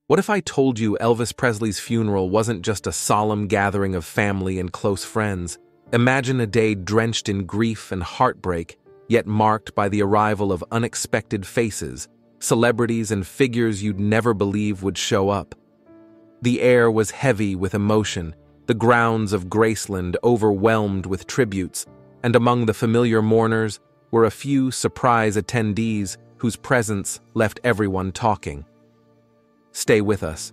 What if I told you Elvis Presley's funeral wasn't just a solemn gathering of family and close friends? Imagine a day drenched in grief and heartbreak, yet marked by the arrival of unexpected faces, celebrities and figures you'd never believe would show up. The air was heavy with emotion, the grounds of Graceland overwhelmed with tributes, and among the familiar mourners were a few surprise attendees whose presence left everyone talking. Stay with us,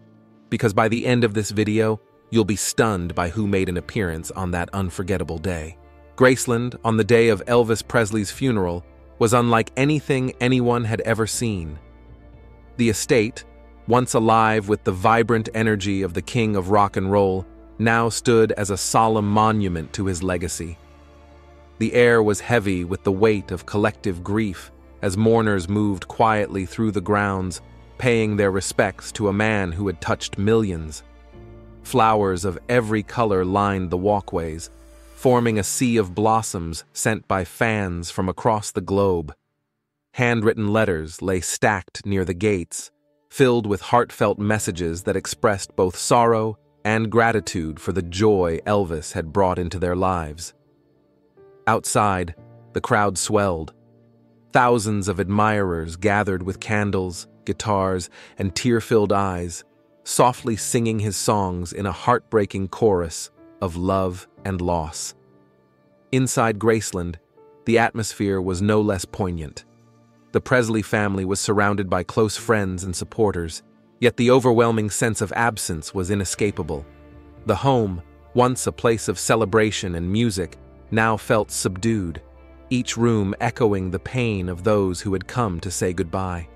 because by the end of this video, you'll be stunned by who made an appearance on that unforgettable day. Graceland, on the day of Elvis Presley's funeral, was unlike anything anyone had ever seen. The estate, once alive with the vibrant energy of the king of rock and roll, now stood as a solemn monument to his legacy. The air was heavy with the weight of collective grief as mourners moved quietly through the grounds, paying their respects to a man who had touched millions. Flowers of every color lined the walkways, forming a sea of blossoms sent by fans from across the globe. Handwritten letters lay stacked near the gates, filled with heartfelt messages that expressed both sorrow and gratitude for the joy Elvis had brought into their lives. Outside, the crowd swelled. Thousands of admirers gathered with candles, guitars, and tear-filled eyes, softly singing his songs in a heartbreaking chorus of love and loss. Inside Graceland, the atmosphere was no less poignant. The Presley family was surrounded by close friends and supporters, yet the overwhelming sense of absence was inescapable. The home, once a place of celebration and music, now felt subdued, each room echoing the pain of those who had come to say goodbye.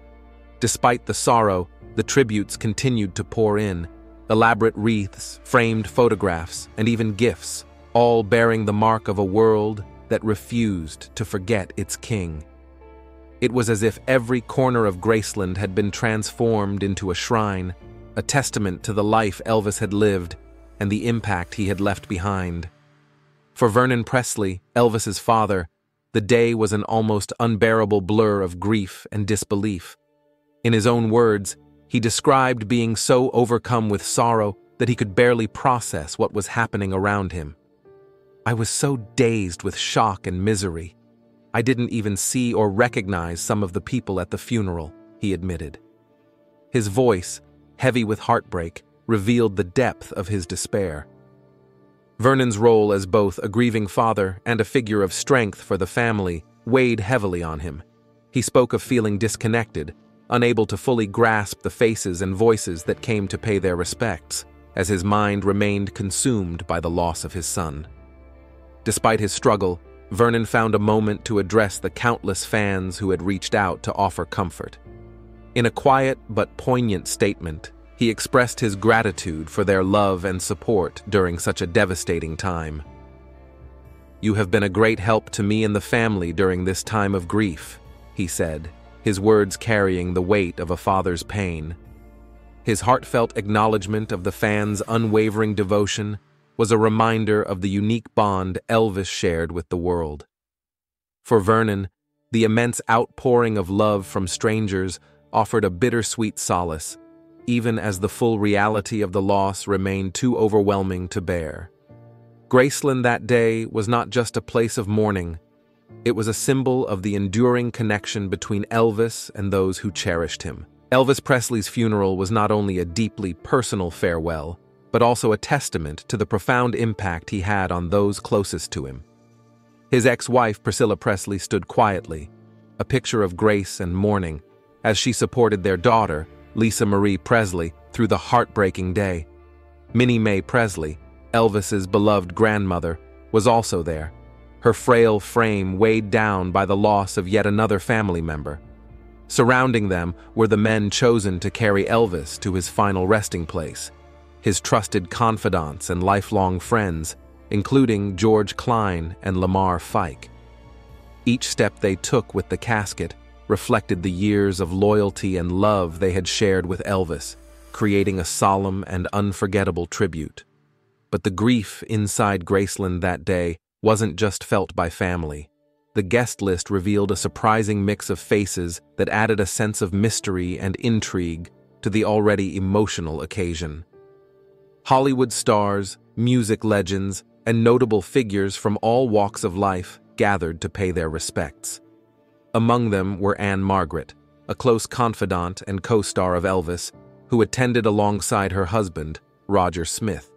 Despite the sorrow, the tributes continued to pour in, elaborate wreaths, framed photographs, and even gifts, all bearing the mark of a world that refused to forget its king. It was as if every corner of Graceland had been transformed into a shrine, a testament to the life Elvis had lived and the impact he had left behind. For Vernon Presley, Elvis's father, the day was an almost unbearable blur of grief and disbelief. In his own words, he described being so overcome with sorrow that he could barely process what was happening around him. "I was so dazed with shock and misery. I didn't even see or recognize some of the people at the funeral," he admitted. His voice, heavy with heartbreak, revealed the depth of his despair. Vernon's role as both a grieving father and a figure of strength for the family weighed heavily on him. He spoke of feeling disconnected, unable to fully grasp the faces and voices that came to pay their respects, as his mind remained consumed by the loss of his son. Despite his struggle, Vernon found a moment to address the countless fans who had reached out to offer comfort. In a quiet but poignant statement, he expressed his gratitude for their love and support during such a devastating time. "You have been a great help to me and the family during this time of grief," he said, his words carrying the weight of a father's pain. His heartfelt acknowledgement of the fans' unwavering devotion was a reminder of the unique bond Elvis shared with the world. For Vernon, the immense outpouring of love from strangers offered a bittersweet solace, even as the full reality of the loss remained too overwhelming to bear. Graceland that day was not just a place of mourning. It was a symbol of the enduring connection between Elvis and those who cherished him. Elvis Presley's funeral was not only a deeply personal farewell, but also a testament to the profound impact he had on those closest to him. His ex-wife, Priscilla Presley, stood quietly, a picture of grace and mourning, as she supported their daughter, Lisa Marie Presley, through the heartbreaking day. Minnie Mae Presley, Elvis's beloved grandmother, was also there, her frail frame weighed down by the loss of yet another family member. Surrounding them were the men chosen to carry Elvis to his final resting place, his trusted confidants and lifelong friends, including George Klein and Lamar Fike. Each step they took with the casket reflected the years of loyalty and love they had shared with Elvis, creating a solemn and unforgettable tribute. But the grief inside Graceland that day wasn't just felt by family. The guest list revealed a surprising mix of faces that added a sense of mystery and intrigue to the already emotional occasion. Hollywood stars, music legends, and notable figures from all walks of life gathered to pay their respects. Among them were Anne Margaret, a close confidant and co-star of Elvis, who attended alongside her husband, Roger Smith.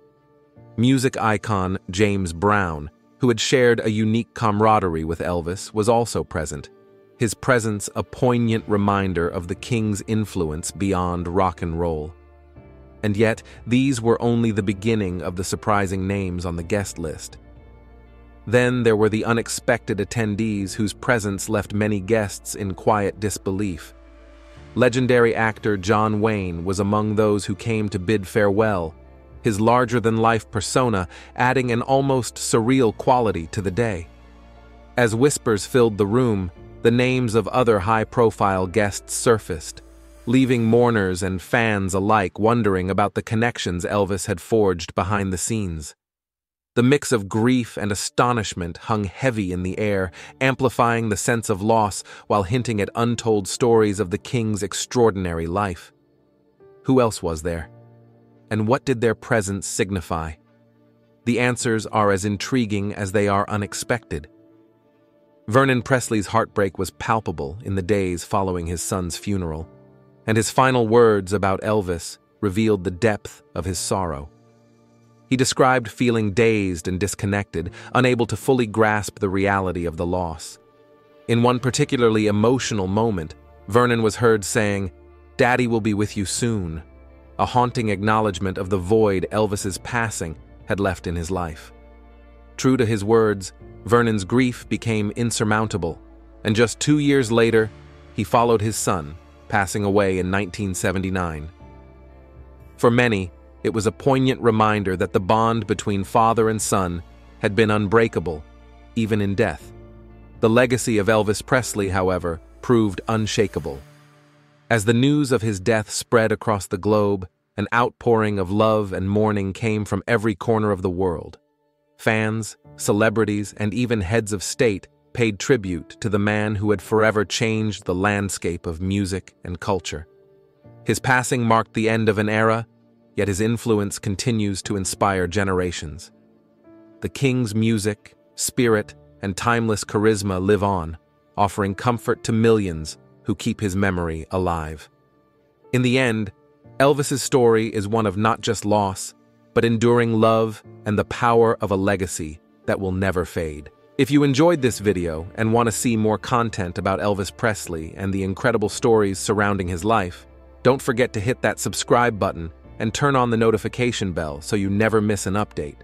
Music icon James Brown, who had shared a unique camaraderie with Elvis, was also present, his presence a poignant reminder of the King's influence beyond rock and roll. And yet, these were only the beginning of the surprising names on the guest list. Then there were the unexpected attendees whose presence left many guests in quiet disbelief. Legendary actor John Wayne was among those who came to bid farewell, his larger-than-life persona adding an almost surreal quality to the day. As whispers filled the room, the names of other high-profile guests surfaced, leaving mourners and fans alike wondering about the connections Elvis had forged behind the scenes. The mix of grief and astonishment hung heavy in the air, amplifying the sense of loss while hinting at untold stories of the King's extraordinary life. Who else was there? And what did their presence signify? The answers are as intriguing as they are unexpected. Vernon Presley's heartbreak was palpable in the days following his son's funeral, and his final words about Elvis revealed the depth of his sorrow. He described feeling dazed and disconnected, unable to fully grasp the reality of the loss. In one particularly emotional moment, Vernon was heard saying, "Daddy will be with you soon," a haunting acknowledgement of the void Elvis's passing had left in his life. True to his words, Vernon's grief became insurmountable, and just 2 years later, he followed his son, passing away in 1979. For many, it was a poignant reminder that the bond between father and son had been unbreakable, even in death. The legacy of Elvis Presley, however, proved unshakable. As the news of his death spread across the globe, an outpouring of love and mourning came from every corner of the world. Fans, celebrities, and even heads of state paid tribute to the man who had forever changed the landscape of music and culture. His passing marked the end of an era, yet his influence continues to inspire generations. The King's music, spirit, and timeless charisma live on, offering comfort to millions who keep his memory alive. In the end, Elvis's story is one of not just loss, but enduring love and the power of a legacy that will never fade. If you enjoyed this video and want to see more content about Elvis Presley and the incredible stories surrounding his life, don't forget to hit that subscribe button and turn on the notification bell so you never miss an update.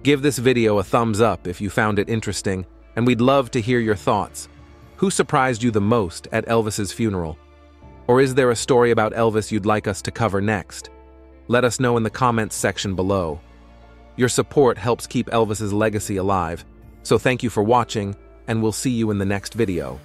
Give this video a thumbs up if you found it interesting, and we'd love to hear your thoughts. Who surprised you the most at Elvis's funeral? Or is there a story about Elvis you'd like us to cover next? Let us know in the comments section below. Your support helps keep Elvis's legacy alive, so thank you for watching, and we'll see you in the next video.